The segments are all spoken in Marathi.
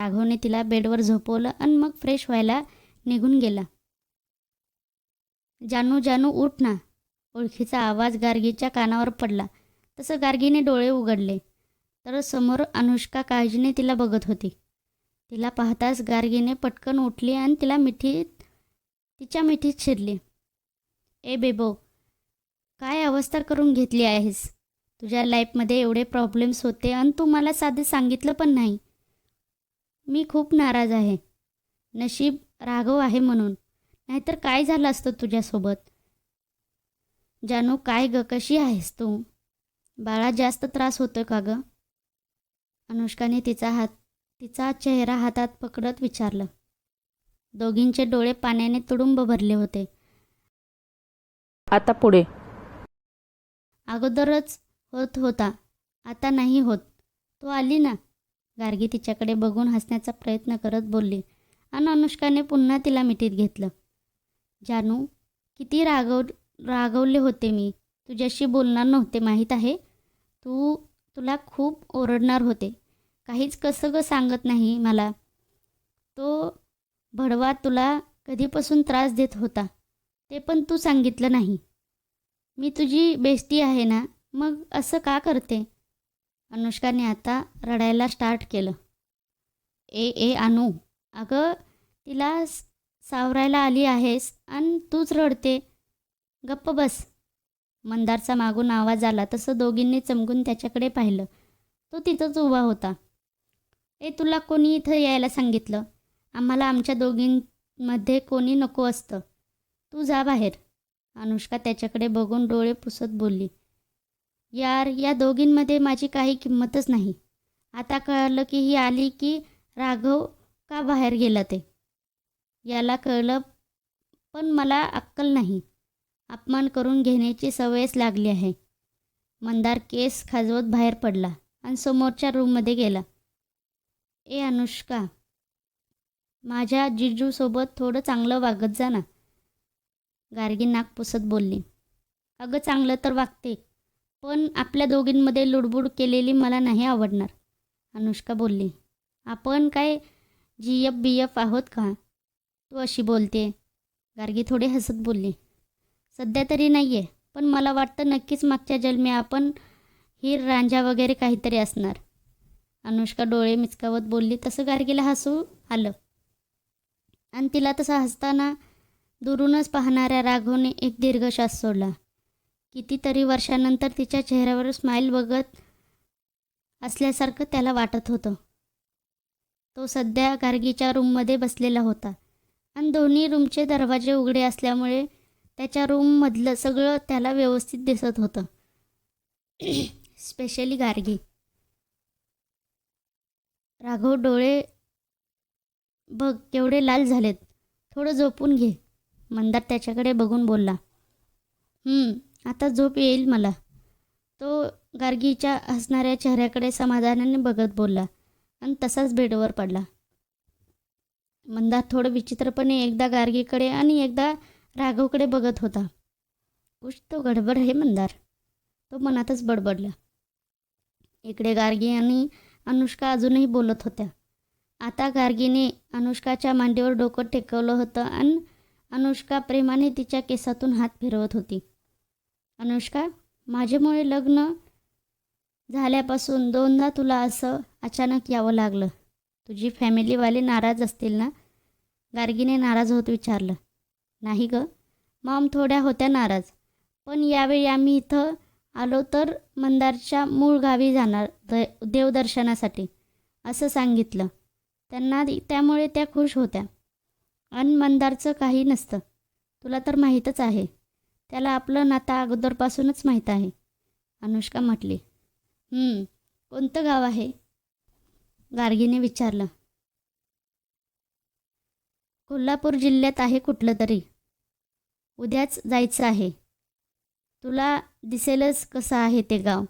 राघवने तिला बेडवर झोपवलं आणि मग फ्रेश व्हायला निघून गेला. जानू जानू उठ ना. ओळखीचा आवाज गार्गीच्या कानावर पडला. तसं गार्गीने डोळे उघडले तर समोर अनुष्का काळजीने तिला बघत होती. तिला पाहताच गार्गीने पटकन उठली आणि तिच्या मिठीत शिरली. ए बेबो, काय अवस्था करून घेतली आहेस? तुझ्या लाईफमध्ये एवढे प्रॉब्लेम्स होते आणि तू मला साधे सांगितलं पण नाही. मी खूप नाराज आहे. नशीब राघव आहे म्हणून, नाहीतर काय झालं असतं तुझ्यासोबत. जानू काय ग, कशी आहेस तू? बाळा जास्त त्रास होतोय का ग? अनुष्काने तिचा चेहरा हातात पकडत विचारलं. दोघींचे डोळे पाण्याने तुडुंब भरले होते. आता पुढे. अगोदरच होत होता, आता नाही होत. तू आली ना. गार्गी तिच्याकडे बघून हसण्याचा प्रयत्न करत बोलली आणि अनुष्काने पुन्हा तिला मिठीत घेतलं. जानू, किती रागवले होते मी. तुझ्याशी बोलणार नव्हते माहीत आहे. तुला खूप ओरडणार होते. काहीच कसं ग सांगत नाही मला. तो भडवा तुला कधीपासून त्रास देत होता ते पण तू सांगितलं नाही. मी तुझी बेस्टी आहे ना, मग असं का करते? अनुष्काने आता रडायला स्टार्ट केलं. ए अनु, अगं तिला सावरायला आली आहेस आणि तूच रडते. गप्प बस. मंदारचा मागून आवाज आला तसं दोघींनी चमकून त्याच्याकडे पाहिलं. तो तिथंच उभा होता. तुला कोणी इथं यायला सांगितलं? आम्हाला आमच्या दोघींमध्ये कोणी नको असतं. तू जा बाहेर. अनुष्का त्याच्याकडे बघून डोळे पुसत बोलली. यार, या दोघींमध्ये माझी काही किंमतच नाही. आता कळलं की ही आली की राघव का बाहेर गेला ते. याला कळलं पण मला अक्कल नाही. अपमान करून घेण्याची सवयच लागली आहे. मंदार केस खाजवत बाहेर पडला आणि समोरच्या रूममध्ये गेला. अनुष्का, माझ्या जिजूसोबत थोडं चांगलं वागत जा ना. गार्गी नाक पुसत बोलली. अगं चांगलं तर वागते, पण आपल्या दोघींमध्ये लुडबुड केलेली मला नाही आवडणार. अनुष्का बोलली. आपण काय GF आहोत का? तू अशी बोलते. गार्गी थोडे हसत बोलली. सध्या तरी नाही आहे, पण मला वाटतं नक्कीच मागच्या जन्मी आपण हीर रांझा वगैरे काहीतरी असणार. अनुष्का डोळे मिचकावत बोलली. तसं गार्गीला हसू आलं आणि तिला तसं हसताना दुरूनच पाहणाऱ्या राघवने एक दीर्घ श्वास सोडला. कितीतरी वर्षानंतर तिच्या चेहऱ्यावर स्माईल बघत असल्यासारखं त्याला वाटत होतं. तो सध्या गार्गीच्या रूममध्ये बसलेला होता आणि दोन्ही रूमचे दरवाजे उघडे असल्यामुळे त्याच्या रूममधलं सगळं त्याला व्यवस्थित दिसत होतं. स्पेशली गार्गी. राघव डोळे बघ केवढे लाल झालेत. थोडं झोपून घे. मंदार त्याच्याकडे बघून बोलला. आता झोप येईल मला. तो गार्गीच्या हसणाऱ्या चेहऱ्याकडे समाधानाने बघत बोलला आणि तसाच बेडवर पडला. मंदार थोडं विचित्रपणे एकदा गार्गीकडे आणि एकदा राघवकडे बघत होता. कुछ तो गडबड है मंदार, तो मनातच बडबडला. इकडे गार्गी आणि अनुष्का अजूनही बोलत होत्या. आता गार्गीने अनुष्काच्या मांडीवर डोकं टेकवलं होतं आणि अनुष्का प्रेमाने तिच्या केसातून हात फिरवत होती. अनुष्का, माझ्यामुळे लग्न झाल्यापासून 2दा तुला असं अचानक यावं लागलं. तुझी फॅमिलीवाले नाराज असतील ना? गार्गीने नाराज होत विचारलं. नाही ग, मॉम थोड्या होत्या नाराज, पण यावेळी आम्ही इथं आलो तर मंदारच्या मूळ गावी जाणार देवदर्शनासाठी असं सांगितलं त्यांना. त्यामुळे त्या खुश होत्या. आणि मंदारचं काही नसतं. तुला तर माहीतच आहे, त्याला आपलं नातं अगोदरपासूनच माहीत आहे. अनुष्का म्हटली. कोणतं गाव आहे? गार्गीने विचारलं. कोल्हापूर जिल्ह्यात आहे कुठलं तरी. उद्याच जायचं आहे. तुला दिसेलच कसं आहे ते गाव,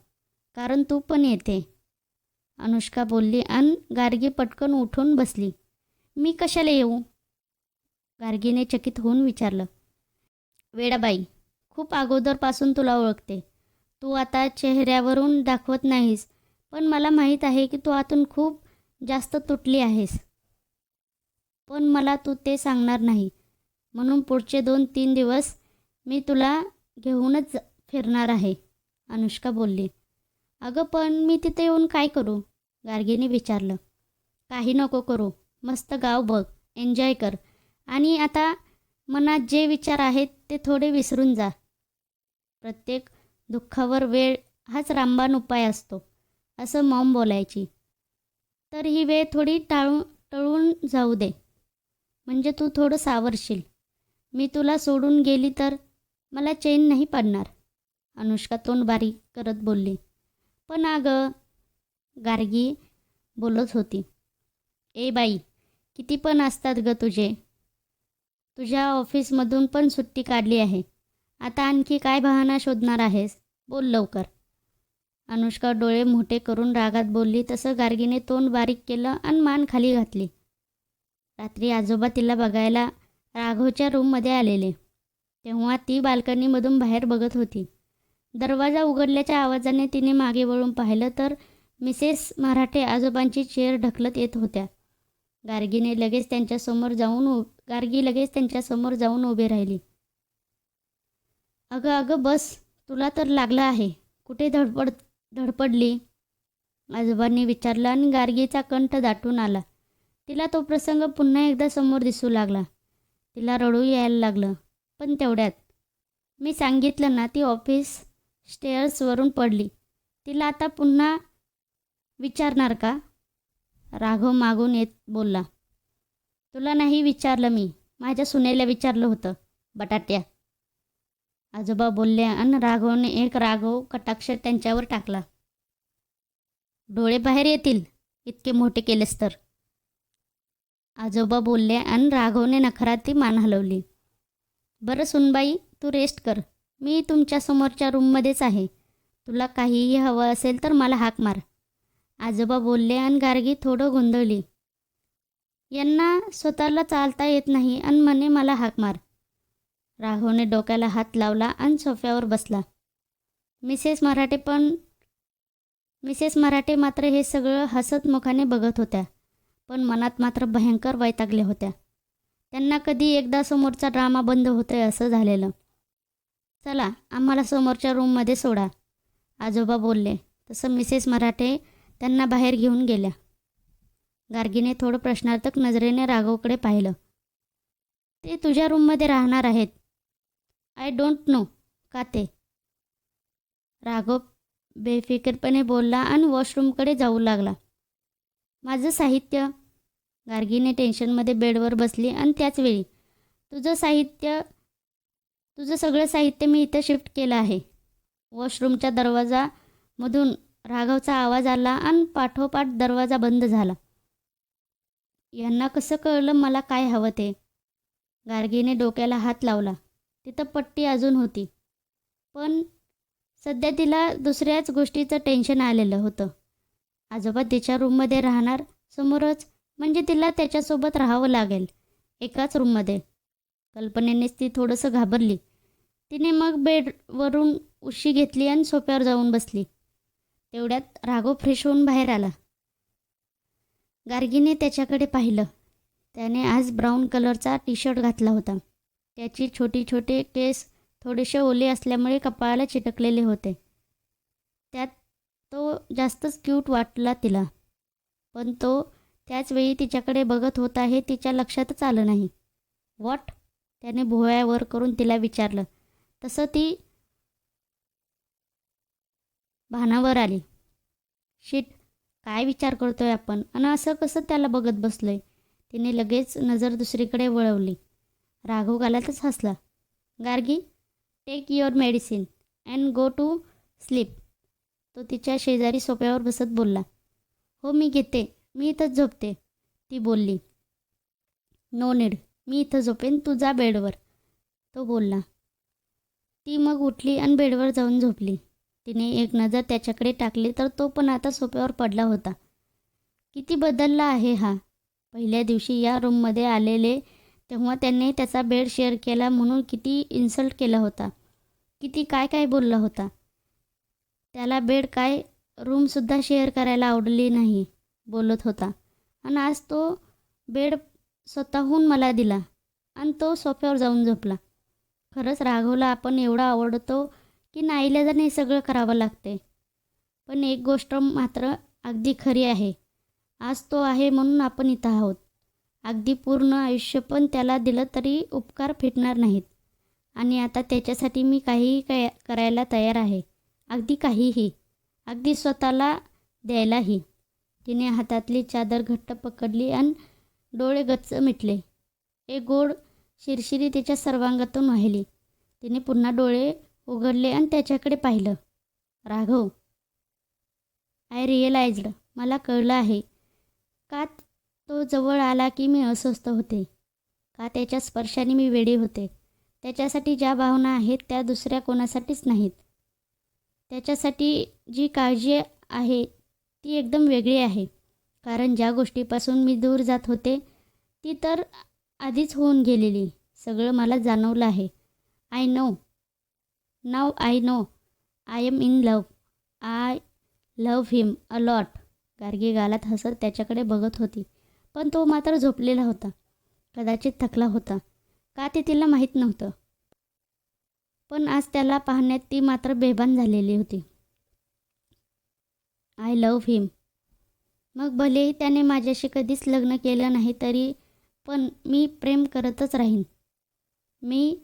कारण तू पण येते. अनुष्का बोलली आणि गार्गी पटकन उठून बसली. मी कशाला येऊ? गार्गीने चकित होऊन विचारलं. वेडाबाई, खूप अगोदरपासून तुला ओळखते. तू आता चेहऱ्यावरून दाखवत नाहीस, पण मला माहीत आहे की तू आतून खूप जास्त तुटली आहेस. पण मला तू ते सांगणार नाही, म्हणून पुढचे 2-3 दिवस मी तुला घेऊनच फिरणार आहे, अनुष्का बोलली. अगं पण मी तिथे येऊन काय करू? गार्गीने विचारलं. काही नको करू. मस्त गाव बघ, एन्जॉय कर आणि आता मनात जे विचार आहेत ते थोडे विसरून जा. प्रत्येक दुःखावर वेळ हाच रामबाण उपाय असतो, असं मॉम बोलायची. तर ही वेळ थोडी टळून जाऊ दे, म्हणजे तू थोडं सावरशील. मी तुला सोडून गेली तर मला चैन नाही पडणार, अनुष्का तोंड बारीक करत बोलली. पण अगं, गार्गी बोलत होती. ए बाई, किती पण असतात ग तुझे. तुझ्या ऑफिसमधून पण सुट्टी काढली आहे. आता आणखी काय बहाणा शोधणार आहेस? बोल लवकर. अनुष्का डोळे मोठे करून रागात बोलली तसं गार्गीने तोंड बारीक केलं आणि मान खाली घातली. रात्री आजोबा तिला बघायला राघवच्या रूममध्ये आलेले. तेव्हा ती बाल्कनीमधून बाहेर बघत होती. दरवाजा उघडल्याच्या आवाजाने तिने मागे वळून पाहिलं तर मिसेस मराठे आजोबांची चेअर ढकलत येत होत्या. गार्गी लगेच त्यांच्यासमोर जाऊन उभी राहिली. अगं अगं बस, तुला तर लागलं आहे. कुठे धडपडली? आजोबांनी विचारलं आणि गार्गीचा कंठ दाटून आला. तिला तो प्रसंग पुन्हा एकदा समोर दिसू लागला. तिला रडू यायला लागलं. पण तेवढ्यात, मी सांगितलं ना, ती ऑफिस स्टेअर्सवरून पडली. तिला आता पुन्हा विचारणार का? राघव मागून येत बोलला. तुला नाही विचारलं मी, माझ्या सुनेला विचारलं होतं, बटाट्या, आजोबा बोलले आणि राघवने एक राघव कटाक्ष त्यांच्यावर टाकला. डोळे बाहेर येतील इतके मोठे केलेस तर, आजोबा बोलले आणि राघवने नखराती मान हलवली. बरं सुनबाई, तू रेस्ट कर. मी तुमच्या समोरच्या रूममध्येच आहे. तुला काहीही हवं असेल तर मला हाक मार, आजोबा बोलले आणि गार्गी थोडं गोंधळली. यांना स्वतःला चालता येत नाही आणि म्हणे मला हाक मार. राघवने डोक्याला हात लावला आणि सोफ्यावर बसला. मिसेस मराठे मात्र हे सगळं हसत मुखाने बघत होत्या, पण मनात मात्र भयंकर वैतागल्या होत्या. त्यांना कधी एकदा समोरचा ड्रामा बंद होतोय असं झालेलं. चला, आम्हाला समोरच्या रूममध्ये सोडा, आजोबा बोलले. तसं मिसेस मराठे त्यांना बाहेर घेऊन गेल्या. गार्गीने थोडं प्रश्नार्थक नजरेने राघवकडे पाहिलं. ते तुझ्या रूममध्ये राहणार आहेत. आय डोंट नो का ते, राघव बेफिकीरपणे बोलला आणि वॉशरूमकडे जाऊ लागला. माझं साहित्य, गार्गीने टेन्शनमध्ये बेडवर बसली आणि त्याचवेळी, तुझं सगळं साहित्य मी इथं शिफ्ट केलं आहे. वॉशरूमच्या दरवाजामधून राघवचा आवाज आला आणि पाठोपाठ दरवाजा बंद झाला. यांना कसं कळलं मला काय हवं ते? गार्गीने डोक्याला हात लावला. तिथं पट्टी अजून होती, पण सध्या तिला दुसऱ्याच गोष्टीचं टेन्शन आलेलं होतं. आजोबा तिच्या रूममध्ये राहणार समोरच, म्हणजे तिला त्याच्यासोबत राहावं लागेल एकाच रूममध्ये. कल्पनेनेच ती थोडंसं घाबरली. तिने मग बेडवरून उशी घेतली आणि सोफ्यावर जाऊन बसली. तेवढ्यात राघव फ्रेश होऊन बाहेर आला. गार्गीने त्याच्याकडे पाहिलं. त्याने आज ब्राऊन कलरचा टी-शर्ट घातला होता. त्याची छोटे केस थोडेसे ओले असल्यामुळे कपाळाला चिटकलेले होते. त्यात तो जास्तच क्यूट वाटला तिला, पण तो त्याचवेळी तिच्याकडे बघत होता हे तिच्या लक्षातच आलं नाही. व्हॉट? त्याने भुवया वर करून तिला विचारलं. तसं ती भानावर आली. शिट, काय विचार करतोय आपण आणि असं कसं त्याला बघत बसलोय? तिने लगेच नजर दुसरीकडे वळवली. राघव गालातच हसला. Gargi, take your medicine and go to sleep, तो तिच्या शेजारी सोफ्यावर बसत बोलला. हो मी घेते, मी इथंच झोपते, ती बोलली. नो नीड, मी इथं झोपेन, तू जा बेडवर, तो बोलला. ती मग उठली आणि बेडवर जाऊन झोपली. तिने एक नजर त्याच्याकडे टाकली तर तो पण आता सोफ्यावर पडला होता. किती बदलला आहे हा. पहिल्या दिवशी या रूममध्ये आलेले तेव्हा त्याने त्याचा बेड शेअर केला म्हणून किती इन्सल्ट केला होता, किती काय काय बोलला होता. त्याला बेड काय रूमसुद्धा शेअर करायला आवडली नाही बोलत होता. आणि आज तो बेड स्वतःहून मला दिला आणि तो सोफ्यावर जाऊन झोपला. खरंच राघवला आपण एवढा आवडतो की नाईलाजाने हे सगळं करावं लागते. पण एक गोष्ट मात्र अगदी खरी आहे, आज तो आहे म्हणून आपण इथं आहोत. अगदी पूर्ण आयुष्य पण त्याला दिलं तरी उपकार फिटणार नाहीत. आणि आता त्याच्यासाठी मी काहीही करायला तयार आहे. अगदी काहीही, अगदी स्वतःला द्यायलाही. तिने हातातली चादर घट्ट पकडली आणि डोळे गच्च मिटले. एक गोड शिरशिरी तिच्या सर्वांगातून वाहिली. तिने पुन्हा डोळे उघडले आणि त्याच्याकडे पाहिलं. राघव, आय रिअलाइज्ड, मला कळलं आहे का तो जवळ आला की मी अस्वस्थ होते, का त्याच्या स्पर्शाने मी वेडे होते. त्याच्यासाठी ज्या भावना आहेत त्या दुसऱ्या कोणासाठीच नाहीत. त्याच्यासाठी जी काळजी आहे ती एकदम वेगळी आहे. कारण ज्या गोष्टीपासून मी दूर जात होते ती तर आधीच होऊन गेलेली. सगळं मला जाणवलं आहे. I know, now I know, I am in love. I love him a lot. Gargi गालात हसत त्याच्याकडे बघत होती, पण तो मात्र झोपलेला होता. कदाचित थकला होता का ते तिला माहीत नव्हतं. पण आज त्याला पाहण्यात ती मात्र बेभान झालेली होती. आय लव्ह हिम. मग भलेही त्याने माझ्याशी कधीच लग्न केलं नाही तरी पण मी प्रेम करतच राहीन. मी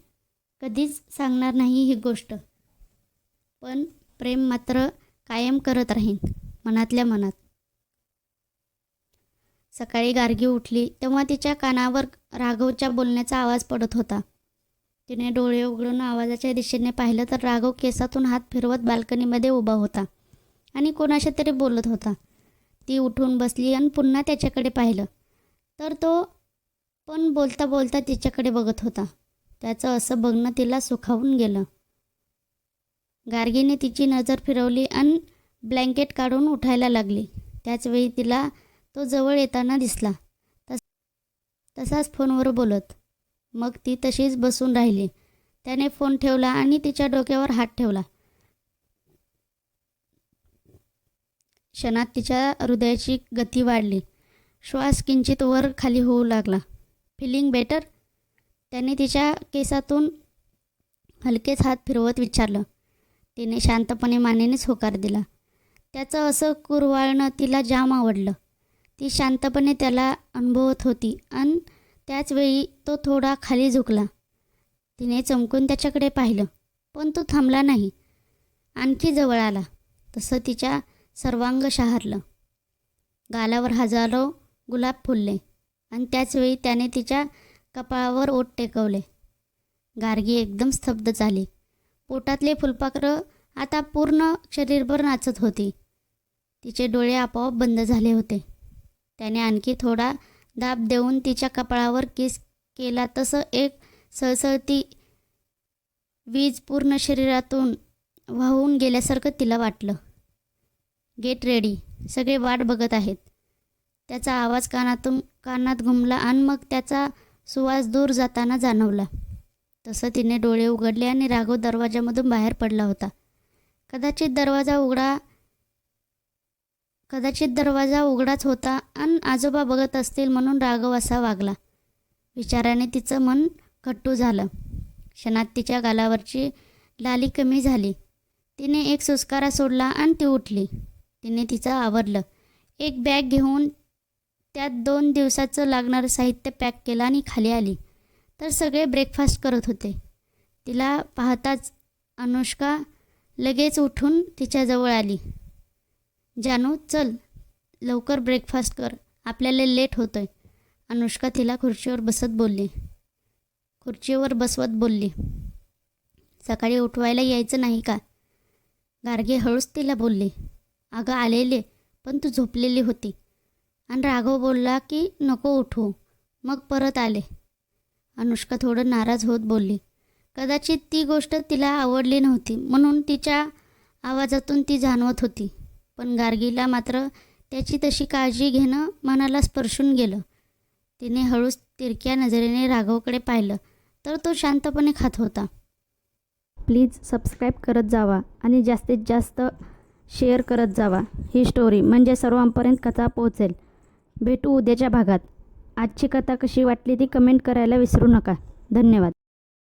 कधीच सांगणार नाही ही गोष्ट, पण प्रेम मात्र कायम करत राहीन, मनातल्या मनात. सकाळी गार्गी उठली तेव्हा तिच्या कानावर राघवच्या बोलण्याचा आवाज पडत होता. तिने डोळे उघडून आवाजाच्या दिशेने पाहिलं तर राघव केसातून हात फिरवत बाल्कनीमध्ये उभा होता आणि कोणाशी तरी बोलत होता. ती उठून बसली आणि पुन्हा त्याच्याकडे पाहिलं तर तो पण बोलता बोलता तिच्याकडे बघत होता. त्याचं असं बघणं तिला सुखावून गेलं. गार्गीने तिची नजर फिरवली आणि ब्लँकेट काढून उठायला लागली. त्याचवेळी तिला तो जवळ येताना दिसला, तसाच फोनवर बोलत. मग ती तशीच बसून राहिली. त्याने फोन ठेवला आणि तिच्या डोक्यावर हात ठेवला. क्षणात तिच्या हृदयाची गती वाढली. श्वास किंचित वर खाली होऊ लागला. Feeling better? त्याने तिच्या केसातून हलकेच हात फिरवत विचारलं. तिने शांतपणे मानेनेच होकार दिला. त्याचं असं कुरवाळणं तिला जाम आवडलं. ती शांतपणे त्याला अनुभवत होती आणि त्याचवेळी तो थोडा खाली झुकला. तिने चमकून त्याच्याकडे पाहिलं, पण तो थांबला नाही. आणखी जवळ आला. तसं तिच्या सर्वांग शहारलं. गालावर हजारो गुलाब फुलले आणि त्याचवेळी त्याने तिच्या कपाळावर ओठ टेकवले. गार्गी एकदम स्तब्ध झाली. पोटातले फुलपाखरं आता पूर्ण शरीरभर नाचत होती. तिचे डोळे आपोआप बंद झाले होते. त्याने आणखी थोडा दाब देऊन तिच्या कपाळावर किस केला. तसं एक सळसळती वीज पूर्ण शरीरातून वाहून गेल्यासारखं तिला वाटलं. गेट रेडी, सगळे वाट बघत आहेत. त्याचा आवाज कानात घुमला आणि मग त्याचा सुवास दूर जाताना जाणवला. तसं तिने डोळे उघडले आणि राघव दरवाजामधून बाहेर पडला होता. कदाचित दरवाजा उघडाच होता आणि आजोबा बघत असतील म्हणून राघव असा वागला. विचाराने तिचं मन कट्टू झालं. क्षणात तिच्या गालावरची लाली कमी झाली. तिने एक सुस्कारा सोडला आणि ती उठली. तिने तिचं आवरलं. एक बॅग घेऊन त्यात 2 दिवसाचं लागणारं साहित्य पॅक केलं आणि खाली आली तर सगळे ब्रेकफास्ट करत होते. तिला पाहताच अनुष्का लगेच उठून तिच्याजवळ आली. जानू, चल लवकर ब्रेकफास्ट कर, आपल्याला लेट होतोय. अनुष्का तिला खुर्चीवर बसवत बोलली. सकाळी उठवायला यायचं नाही का? गार्गी हळूच तिला बोलली. अगं आलेले, पण तू झोपलेली होती आणि राघव बोलला की नको उठवू, मग परत आले. अनुष्का थोडं नाराज होत बोलली. कदाचित ती गोष्ट तिला आवडली नव्हती म्हणून तिच्या आवाजातून ती जाणवत होती. पण गार्गीला मात्र त्याची तशी काळजी घेणं मनाला स्पर्शून गेलं. तिने हळूच तिरक्या नजरेने राघवकडे पाहिलं तर तो शांतपणे खात होता. प्लीज सबस्क्राईब करत जावा आणि जास्तीत जास्त शेअर करत जावा. ही स्टोरी म्हणजे सर्वांपर्यंत कथा पोहोचेल. भेटू उद्याच्या भागात. आजची कथा कशी वाटली ती कमेंट करायला विसरू नका. धन्यवाद.